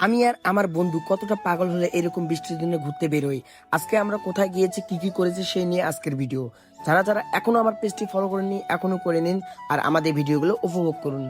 আমি আর আমার বন্ধু কতটা পাগল হলে এরকম বৃষ্টির দিনে ঘুরতে বেরোই। আজকে আমরা কোথায় গিয়েছি, কি কি করেছি সেই নিয়ে আজকের ভিডিও। যারা যারা এখনো আমার পেজটি ফলো করেননি এখনো করে নিন আর আমাদের ভিডিওগুলো উপভোগ করুন।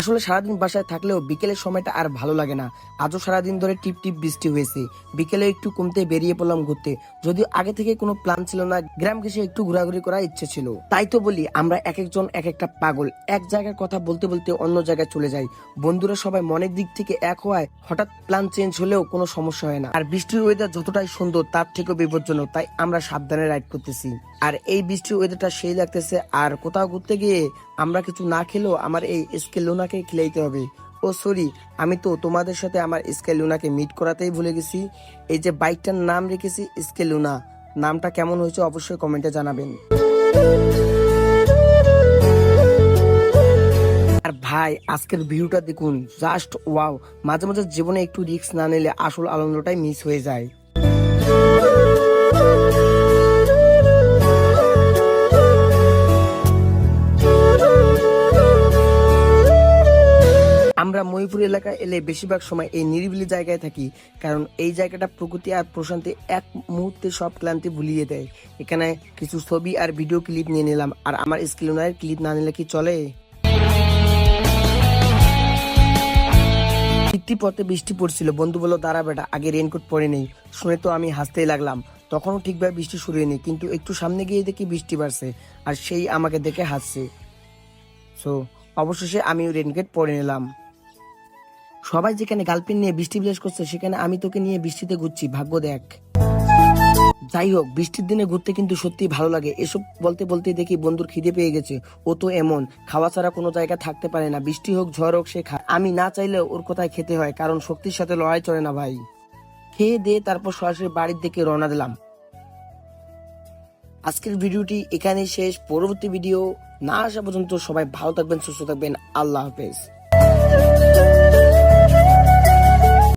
আসলে সারাদিন বাসায় থাকলেও বিকেলের সময়টা আর ভালো লাগে না। আজও সারাদিন ধরে টিপ টিপ বৃষ্টি হয়েছে। বিকেলে একটু কমতে বেরিয়ে পড়লাম ঘুরতে, যদিও আগে থেকে কোনো প্ল্যান ছিল না, গ্রাম ঘেঁষে একটু ঘোরাঘুরি করার ইচ্ছে ছিল। তাই তো বলি আমরা এক একজন এক একটা পাগল, এক জায়গার কথা বলতে বলতে অন্য জায়গায় চলে যাই। বন্ধুরা সবাই মনের দিক থেকে এক হওয়ায় হঠাৎ প্ল্যান চেঞ্জ হলেও কোনো সমস্যা হয় না। আর বৃষ্টির ওয়েদার যতটাই সুন্দর তার থেকেও বিপজ্জনক, তাই আমরা সাবধানে রাইড করতেছি। আর এই বৃষ্টির ওয়েদারটা সেই লাগতেছে। আর কোথাও ঘুরতে গিয়ে আমরা কিছু না খেলেও আমার এই স্কেল লুনাকে খেলাইতে হবে। ও সরি, আমি তো তোমাদের সাথে আমার স্কেল লুনাকে মিট করাতেই ভুলে গেছি। এই যে বাইকটার নাম রেখেছি স্কেল লুনা, নামটা কেমন হয়েছে অবশ্যই কমেন্টে জানাবেন। আর ভাই আজকের ভিউটা দেখুন, জাস্ট ওয়াও। মাঝে মাঝে জীবনে একটু রিস্ক না নিলে আসল আনন্দটাই মিস হয়ে যায়। আমরা ময়ূরপুর এলাকায় এলে বেশিরভাগ সময় এই নিরিবিলি জায়গায় থাকি, কারণ এই জায়গাটা প্রকৃতি আর প্রশান্তি এক মুহূর্তে সব ক্লান্তি ভুলিয়ে দেয়। এখানে কিছু ছবি আর ভিডিও ক্লিপ নিয়ে নিলাম, আর আমার স্ক্রিনের ক্লিপ না নিলে কি চলে। ফিরতি পথে বৃষ্টি পড়ছিল, বন্ধু বলল দাঁড়া বেটা আগে রেনকোট পরে নেই। শুনে তো আমি হাসতেই লাগলাম। তখনও ঠিকভাবে বৃষ্টি শুরু হয়নি, কিন্তু একটু সামনে গিয়ে দেখি বৃষ্টি বাড়ছে, আর সেই আমাকে দেখে হাসছে। সো অবশেষে আমিও রেনকোট পরে নিলাম। সবাই যেখানে গার্লফ্রেন্ড নিয়ে বৃষ্টি বিলাস করছে, সেখানে আমি তোকে নিয়ে বৃষ্টিতে ঘুরছি, ভাগ্য দেখ। যাই হোক, বৃষ্টির দিনে ঘুরতে কিন্তু সত্যি ভালো লাগে। এসব বলতে বলতে দেখি বন্ধুর খিদে পেয়ে গেছে। ও তো এমন, খাওয়া ছাড়া কোনো জায়গা থাকতে পারে না, বৃষ্টি হোক ঝড় হোক সে খায়। আমি না চাইলেও ওর কথায় খেতে হয়, কারণ শক্তির সাথে লড়াই চলে না ভাই। খেয়ে দিয়ে তারপর সরাসরি বাড়ির দিকে রওনা দিলাম। আজকের ভিডিওটি এখানেই শেষ। পরবর্তী ভিডিও না আসা পর্যন্ত সবাই ভালো থাকবেন, সুস্থ থাকবেন। আল্লাহ হাফেজ।